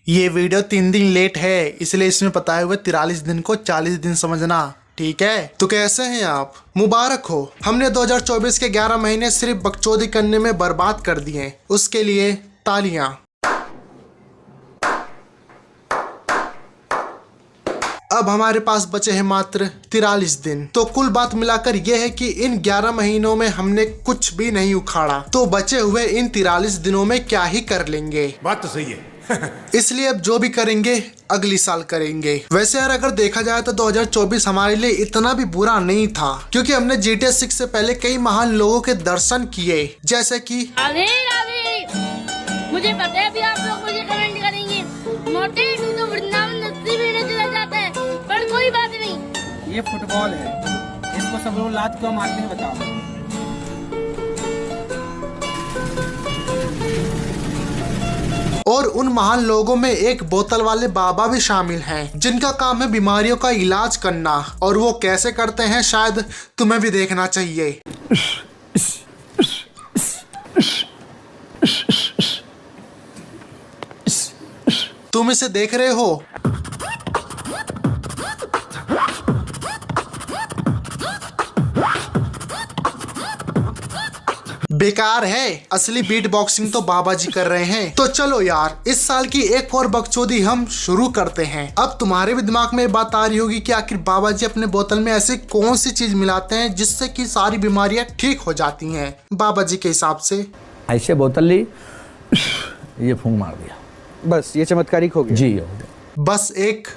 ये वीडियो 3 दिन लेट है, इसलिए इसमें बताए हुए 43 दिन को 40 दिन समझना, ठीक है। तो कैसे हैं आप? मुबारक हो, हमने 2024 के 11 महीने सिर्फ बकचोदी करने में बर्बाद कर दिए। उसके लिए तालियां। अब हमारे पास बचे हैं मात्र 43 दिन। तो कुल बात मिलाकर यह है कि इन 11 महीनों में हमने कुछ भी नहीं उखाड़ा, तो बचे हुए इन 43 दिनों में क्या ही कर लेंगे। बात तो सही है। इसलिए अब जो भी करेंगे अगली साल करेंगे। वैसे यार अगर देखा जाए तो 2024 हमारे लिए इतना भी बुरा नहीं था, क्योंकि हमने GTA 6 से पहले कई महान लोगों के दर्शन किए, जैसे कि मुझे पता है अभी आप लोग मुझे कमेंट करेंगे, मोटे तू तो वृंदावन नस्ती में चला जाता है, पर कोई बात नहीं, ये फुटबॉल है, इसको सब लोग लात क्यों मारते हैं बताओ। और उन महान लोगों में एक बोतल वाले बाबा भी शामिल हैं, जिनका काम है बीमारियों का इलाज करना, और वो कैसे करते हैं शायद तुम्हें भी देखना चाहिए। तुम इसे देख रहे हो? बेकार है, असली बीट बॉक्सिंग तो बाबा जी कर रहे हैं। तो चलो यार, इस साल की एक और बकचोदी हम शुरू करते हैं। अब तुम्हारे भी दिमाग में बात आ रही होगी कि आखिर बाबा जी अपने बोतल में ऐसी कौन सी चीज मिलाते हैं जिससे कि सारी बीमारियां ठीक हो जाती हैं बाबा जी के हिसाब से। ऐसे बोतल ली, ये फूंक मार दिया, बस ये चमत्कारिक हो गया जी हो गया। बस एक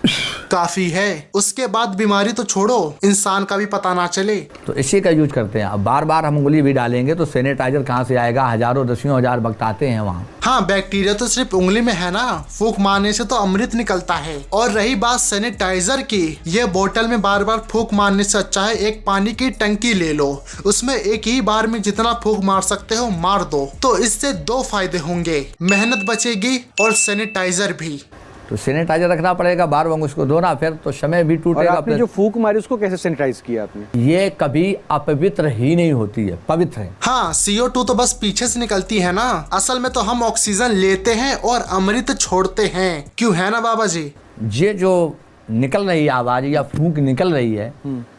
काफी है, उसके बाद बीमारी तो छोड़ो, इंसान का भी पता ना चले। तो इसी का यूज करते हैं। अब बार बार हम उंगली भी डालेंगे तो सैनिटाइजर कहाँ से आएगा? हजारों दसियों हजार वक्त आते हैं वहाँ। हाँ, बैक्टीरिया तो सिर्फ उंगली में है ना, फूंक मारने से तो अमृत निकलता है। और रही बात सैनिटाइजर की, ये बोतल में बार बार फूंक मारने से अच्छा है एक पानी की टंकी ले लो, उसमें एक ही बार में जितना फूंक मार सकते हो मार दो। तो इससे 2 फायदे होंगे, मेहनत बचेगी और सैनिटाइजर भी। तो सैनिटाइजर रखना पड़ेगा, बार बार उसको धोना, फिर तो समय भी टूटेगा। और आपने जो फूंक मारी उसको कैसे सैनिटाइज किया आपने? ये कभी अपवित्र ही नहीं होती है, पवित्र है। हाँ, CO2 तो बस पीछे से निकलती है ना, असल में तो हम ऑक्सीजन लेते हैं और अमृत छोड़ते हैं, क्यों है ना बाबा जी? ये जो निकल रही आवाज या फूंक निकल रही है,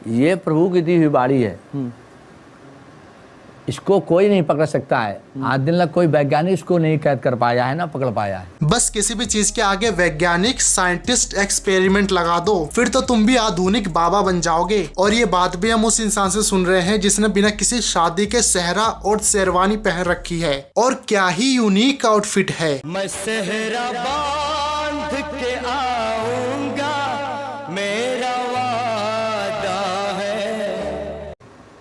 ये प्रभु की दी हुई बाड़ी है। इसको कोई नहीं पकड़ सकता है। आज दिन तक कोई वैज्ञानिक इसको नहीं कैद कर पाया है, ना पकड़ पाया है। बस किसी भी चीज के आगे वैज्ञानिक साइंटिस्ट एक्सपेरिमेंट लगा दो, फिर तो तुम भी आधुनिक बाबा बन जाओगे। और ये बात भी हम उस इंसान से सुन रहे हैं जिसने बिना किसी शादी के सेहरा और शेरवानी पहन रखी है। और क्या ही यूनिक आउटफिट है। मैं सेहरा बांध के आऊंगा, मेरा वादा है।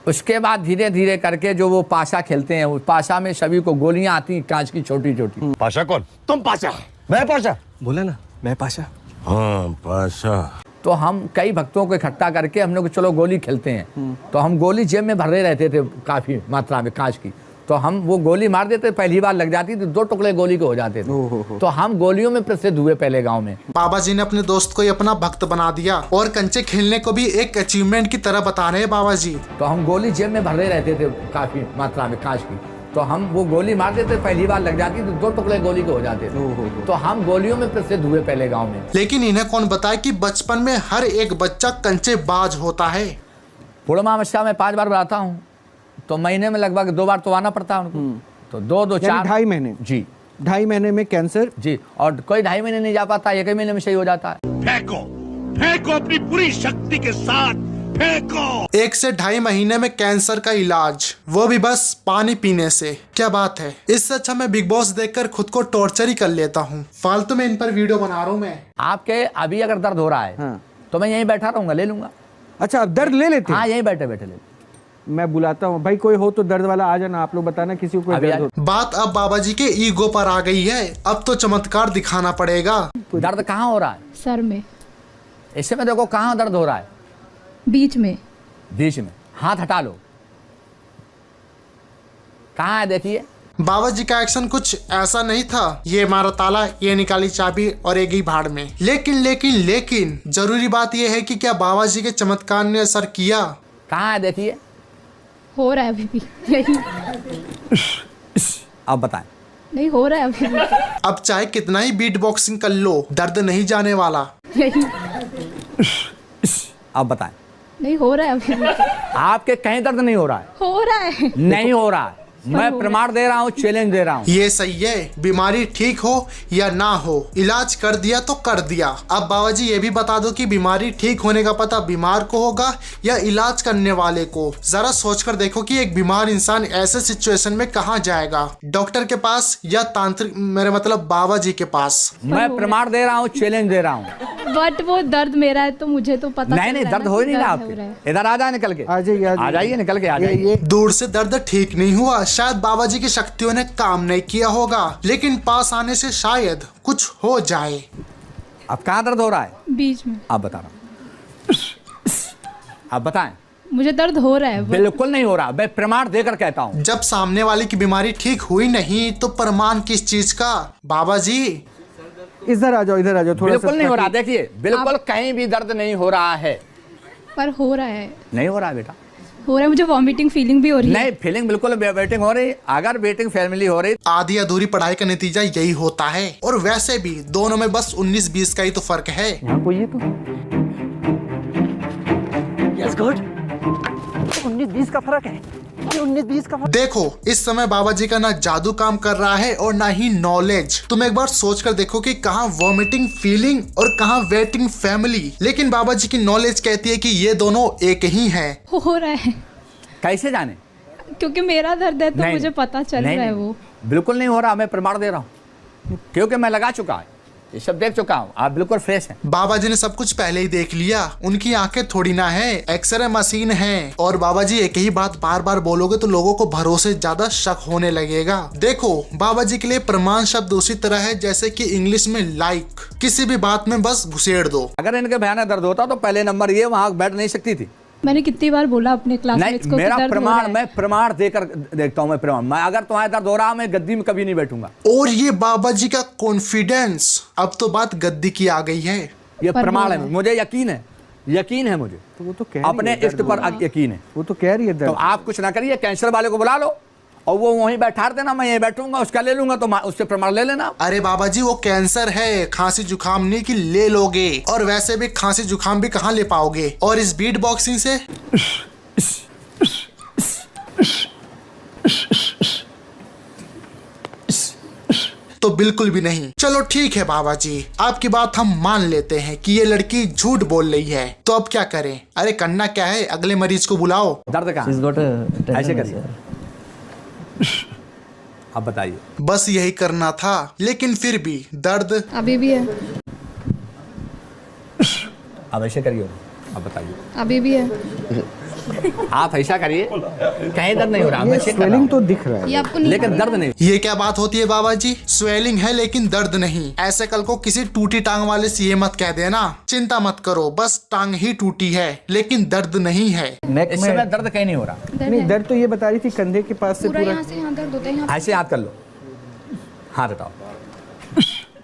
उसके बाद धीरे धीरे करके जो वो पाशा खेलते हैं, उस पाशा में सभी को गोलियां आती हैं कांच की छोटी छोटी। पाशा कौन? तुम पाशा। मैं पाशा बोला ना, मैं पाशा। हाँ पाशा। तो हम कई भक्तों को इकट्ठा करके हम लोग चलो गोली खेलते हैं। तो हम गोली जेब में भरे रहते थे काफी मात्रा में कांच की, तो हम वो गोली मार देते, पहली बार लग जाती थी, 2 टुकड़े गोली के हो जाते थे। तो हम गोलियों में प्रसिद्ध हुए पहले गांव में। बाबा जी ने अपने दोस्त को ही अपना भक्त बना दिया और कंचे खेलने को भी एक अचीवमेंट की तरह बता रहे हैं बाबा जी। तो हम गोली जेब में भरे रहते थे काफी मात्रा में कांच की, तो हम वो गोली मार देते, पहली बार लग जाती, तो 2 टुकड़े गोली के हो जाते थे। तो हम गोलियों में प्रसिद्ध हुए पहले गाँव में। लेकिन इन्हें कौन बताए कि बचपन में हर एक बच्चा कंचे बाज होता है। पूर्णमावस्या में 5 बार बुलाता हूँ, तो महीने में लगभग 2 बार तो आना पड़ता है उनको। तो 2 4 2.5 महीने जी, 2.5 महीने में कैंसर जी। और कोई 2.5 महीने नहीं जा पाता, 1 महीने में सही हो जाता है। फेंको, फेंको अपनी पूरी शक्ति के साथ फेंको। 1 से 2.5 महीने में कैंसर का इलाज, वो भी बस पानी पीने से। क्या बात है, इससे अच्छा मैं बिग बॉस देखकर खुद को टॉर्चर ही कर लेता हूँ। फालतू में इन पर वीडियो बना रहा हूँ मैं। आपके अभी अगर दर्द हो रहा है, हाँ। तो मैं यहीं बैठा रहूंगा, ले लूंगा। अच्छा, अब दर्द ले लेते हैं? हाँ, यहीं बैठे बैठे ले। मैं बुलाता हूँ भाई, कोई हो तो दर्द वाला आ जाना। आप लोग बताना किसी को कोई अभी दर्द हो। बात अब बाबा जी के ईगो पर आ गई है, अब तो चमत्कार दिखाना पड़ेगा। दर्द कहाँ हो रहा है? सर में। इससे में देखो कहाँ दर्द हो रहा है? बीच में। बीच में। हाथ हटा लो, कहाँ है देखिए। बाबा जी का एक्शन कुछ ऐसा नहीं था, ये मारा ताला, ये निकाली चाबी और एक ही भाड़ में। लेकिन जरूरी बात यह है कि क्या बाबा जी के चमत्कार ने असर किया? कहाँ है देखिए। हो रहा है अभी भी यही। अब बताएं। नहीं हो रहा है अभी भी। अब चाहे कितना ही बीट बॉक्सिंग कर लो, दर्द नहीं जाने वाला। नहीं आप बताएं, नहीं हो रहा है अभी भी। आपके कहीं दर्द नहीं हो रहा है? हो रहा है। नहीं हो रहा है। मैं प्रमाण दे रहा हूँ, चैलेंज दे रहा हूँ। ये सही है, बीमारी ठीक हो या ना हो, इलाज कर दिया तो कर दिया। अब बाबा जी ये भी बता दो कि बीमारी ठीक होने का पता बीमार को होगा या इलाज करने वाले को। जरा सोचकर देखो कि एक बीमार इंसान ऐसे सिचुएशन में कहाँ जाएगा, डॉक्टर के पास या तांत्रिक, मेरे मतलब बाबा जी के पास। मैं प्रमाण दे रहा हूँ, चैलेंज दे रहा हूँ। बट वो दर्द मेरा है तो मुझे तो पता नहीं नहीं, दर्द हो ही नहीं रहा आपके। इधर आ जाए, निकल के आ जाइए, आ जाइए, निकल के आ जाइए। दूर से दर्द ठीक नहीं हुआ, शायद बाबा जी की शक्तियों ने काम नहीं किया होगा, लेकिन पास आने से शायद कुछ हो जाए। अब कहाँ दर्द हो रहा है? बीच में। आप बता रहा हूँ, आप बताएं। मुझे दर्द हो रहा है। बिल्कुल नहीं हो रहा, मैं प्रमाण देकर कहता हूँ। जब सामने वाले की बीमारी ठीक हुई नहीं तो प्रमाण किस चीज का? बाबा जी इधर आ जाओ, इधर आ जाओ थोड़ा सा। बिल्कुल नहीं हो रहा, देखिए बिल्कुल कहीं भी दर्द नहीं हो रहा है। पर हो रहा है। नहीं हो रहा बेटा, हो रहा है। मुझे वॉमिटिंग फीलिंग भी हो रही है। नहीं, फीलिंग बिल्कुल वेटिंग हो रही। अगर वेटिंग फैमिली हो रही, आधी अधूरी पढ़ाई का नतीजा यही होता है। और वैसे भी दोनों में बस 19-20 का ही तो फर्क है। यहाँ कोई है तो 19-20 का फर्क है। 19-20 का फर्क। देखो इस समय बाबा जी का ना जादू काम कर रहा है और ना ही नॉलेज। तुम एक बार सोच कर देखो कि कहाँ वॉमिटिंग फीलिंग और कहाँ वेटिंग फैमिली। लेकिन बाबा जी की नॉलेज कहती है कि ये दोनों एक ही हैं। हो रहा है। कैसे जाने? क्योंकि मेरा दर्द है तो नहीं, मुझे पता चल नहीं, रहा है। नहीं, वो बिल्कुल नहीं हो रहा, मैं प्रमाण दे रहा हूँ क्योंकि मैं लगा चुका है, ये सब देख चुका हूँ। आप बिल्कुल फ्रेश हैं। बाबा जी ने सब कुछ पहले ही देख लिया, उनकी आंखें थोड़ी ना है, एक्सरे मशीन है। और बाबा जी एक ही बात बार बार बोलोगे तो लोगों को भरोसे ज्यादा शक होने लगेगा। देखो बाबा जी के लिए प्रमाण शब्द उसी तरह है जैसे कि इंग्लिश में लाइक, किसी भी बात में बस घुसेड़ दो। अगर इनके भयानक दर्द होता तो पहले नंबर ये वहाँ बैठ नहीं सकती थी। मैंने कितनी बार बोला अपने क्लासमेट्स को कि मेरा दर्द हो रहा प्रमाण, है। मैं प्रमाण देकर देखता हूँ। मैं प्रमाण, मैं अगर तुम्हारे दर्द हो रहा मैं गद्दी में कभी नहीं बैठूंगा। और ये बाबा जी का कॉन्फिडेंस, अब तो बात गद्दी की आ गई है। ये पर प्रमाण वो है, मुझे यकीन है, यकीन है मुझे, तो वो तो कह रही अपने है इष्ट पर यकीन है। वो तो कह रही है तो दर्द। आप कुछ ना करिए, कैंसर वाले को बुला लो और वो वहीं बैठा देना, मैं यहीं बैठूंगा, उसका ले लूंगा, तो उससे प्रमाण ले लेना। अरे बाबा जी वो कैंसर है, खांसी जुकाम नहीं कि ले लोगे। और वैसे भी खांसी जुकाम भी कहाँ ले पाओगे। और इस बीट बॉक्सिंग से तो बिल्कुल भी नहीं। चलो ठीक है बाबा जी, आपकी बात हम मान लेते हैं कि ये लड़की झूठ बोल रही है। तो अब क्या करें? अरे करना क्या है, अगले मरीज को बुलाओ। दर्द कहाँ? ऐसे करिए, आप बताइए। बस यही करना था, लेकिन फिर भी दर्द अभी भी है। आप ऐसे करिए, आप बताइए। अभी भी है। आप ऐसा करिए, कहीं दर्द नहीं हो रहा, मैं चेक कर रहा स्वेलिंग हूं, तो दिख रहा है। ये आपको नहीं लेकिन दर्द नहीं। ये क्या बात होती है बाबा जी? स्वेलिंग है लेकिन दर्द नहीं। ऐसे कल को किसी टूटी टांग वाले से ये मत कह देना। चिंता मत करो, बस टांग ही टूटी है लेकिन दर्द नहीं है। नेक इस में समय दर्द कहीं नहीं हो रहा। नहीं, दर्द तो ये बता रही थी कंधे के पास से पूरा पूरा। यहाँ से यहाँ दर्द होता है। यहाँ ऐसे याद कर लो, हाँ बताओ।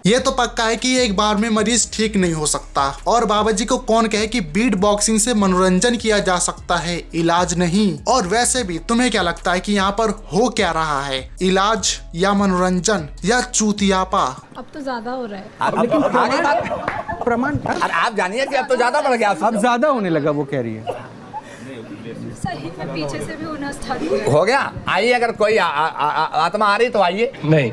ये तो पक्का है कि एक बार में मरीज ठीक नहीं हो सकता। और बाबा जी को कौन कहे कि बीट बॉक्सिंग से मनोरंजन किया जा सकता है, इलाज नहीं। और वैसे भी तुम्हें क्या लगता है कि यहाँ पर हो क्या रहा है, इलाज या मनोरंजन या चूतियापा? अब तो ज्यादा हो रहा है। आगे बात प्रमाण अरे आप जानिए कि अब तो ज्यादा बढ़ गया। अब ज्यादा होने लगा, वो कह रही है। सही में पीछे से भी होना स्टार्ट हो गया। आइए, अगर कोई आत्मा आ रही तो आइए। नहीं,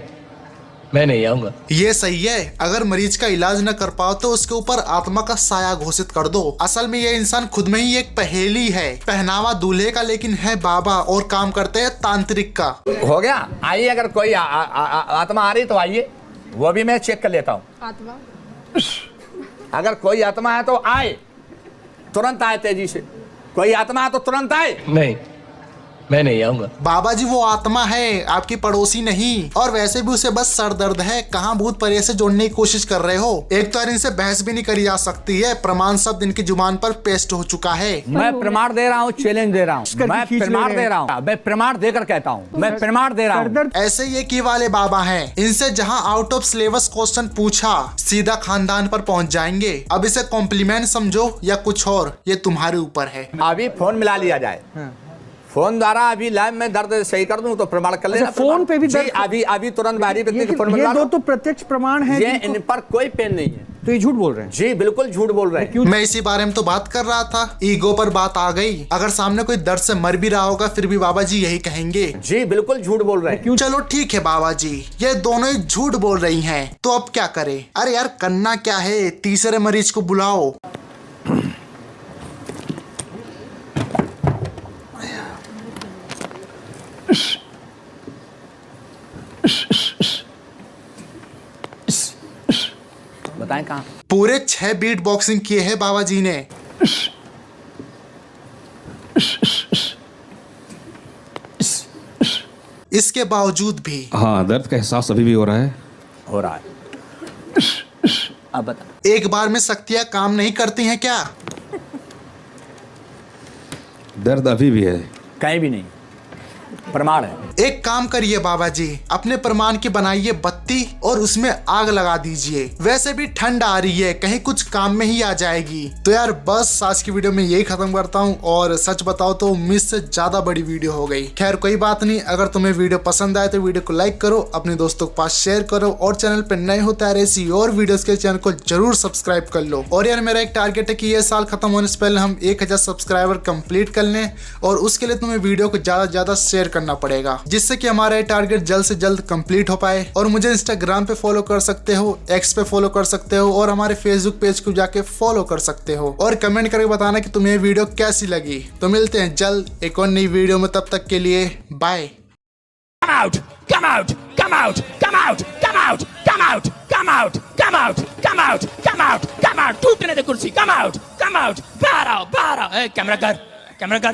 मैं नहीं आऊंगा। ये सही है, अगर मरीज का इलाज न कर पाओ तो उसके ऊपर आत्मा का साया घोषित कर दो। असल में ये इंसान खुद में ही एक पहेली है। पहनावा दूल्हे का लेकिन है बाबा और काम करते हैं तांत्रिक का। हो गया। आइए, अगर कोई आत्मा आ रही तो आइए, वो भी मैं चेक कर लेता हूँ। आत्मा अगर कोई आत्मा है तो आए, तुरंत आए, तेजी से। कोई आत्मा है तो तुरंत आए। नहीं, मैं नहीं आऊंगा। बाबा जी वो आत्मा है, आपकी पड़ोसी नहीं। और वैसे भी उसे बस सर दर्द है, कहाँ भूत परे से जोड़ने की कोशिश कर रहे हो। एक तो इनसे बहस भी नहीं करी जा सकती है, प्रमाण शब्द इनकी जुबान पर पेस्ट हो चुका है। मैं प्रमाण दे रहा हूँ, चैलेंज दे रहा हूँ, मैं खींच ले प्रमाण रहे दे हैं। रहा हूँ, मैं प्रमाण देकर कहता हूँ, मैं प्रमाण दे रहा हूँ। ऐसे ये की वाले बाबा हैं, इनसे जहां आउट ऑफ सिलेबस क्वेश्चन पूछा सीधा खानदान पर पहुंच जाएंगे। अब इसे कॉम्प्लीमेंट समझो या कुछ और, ये तुम्हारे ऊपर है। अभी फोन मिला लिया जाए। फोन द्वारा अभी लाइव में दर्द सही कर दूं तो प्रमाण कर लेना। अच्छा, फोन पे भी जी, दर्द अभी तुरंत बाहरी व्यक्ति के फोन में ये लगा दो लो। तो प्रत्यक्ष प्रमाण है ये इन पर कोई पेन नहीं है। तो ये झूठ बोल रहे हैं। जी बिल्कुल झूठ बोल रहे हैं। मैं इसी बारे में तो बात कर रहा था, ईगो पर बात आ गई। अगर सामने कोई दर्द से मर भी रहा होगा फिर भी बाबा जी यही कहेंगे। जी बिल्कुल झूठ बोल रहे हैं। चलो ठीक है बाबा जी, ये दोनों ही झूठ बोल रही हैं, तो अब क्या करें? अरे यार करना क्या है, तीसरे मरीज को बुलाओ। बताएं कहाँ? पूरे 6 बीट बॉक्सिंग किए हैं बाबा जी ने। इसके बावजूद भी हाँ, दर्द का एहसास अभी भी हो रहा है। हो रहा है। अब बता। एक बार में शक्तियां काम नहीं करती हैं क्या? दर्द अभी भी है। कहीं भी नहीं, प्रमाण है। एक काम करिए बाबा जी, अपने प्रमाण की बनाइए बत्ती और उसमें आग लगा दीजिए। वैसे भी ठंड आ रही है, कहीं कुछ काम में ही आ जाएगी। तो यार बस आज की वीडियो में यही खत्म करता हूँ, और सच बताओ तो उम्मीद से ज्यादा बड़ी वीडियो हो गई। खैर कोई बात नहीं, अगर तुम्हें वीडियो पसंद आए तो वीडियो को लाइक करो, अपने दोस्तों के पास शेयर करो, और चैनल पर नए हो तो ऐसी और वीडियोस के चैनल को जरूर सब्सक्राइब कर लो। और यार मेरा एक टारगेट है कि ये साल खत्म होने से पहले हम 1000 सब्सक्राइबर कंप्लीट कर लें, और उसके लिए तुम्हें वीडियो को ज्यादा से ज्यादा शेयर करना पड़ेगा, जिससे कि हमारा ये टारगेट जल्द से जल्द कंप्लीट हो पाए। और मुझे इंस्टाग्राम पे फॉलो कर सकते हो, एक्स पे फॉलो कर सकते हो, और हमारे फेसबुक पेज को जाके फॉलो कर सकते हो, और कमेंट करके बताना कि तुम्हें ये वीडियो कैसी लगी। तो मिलते हैं जल्द एक और नई वीडियो में, तब तक के लिए bye. Come out! Come out! Come out! Come out! Come out! Come out! Come out! Come out! Come out! Come out! Come out! टूटने दे कुर्सी। Come out! Come out! बाहर आओ, बाहर आओ। कैमरा कर, कैमरा कर।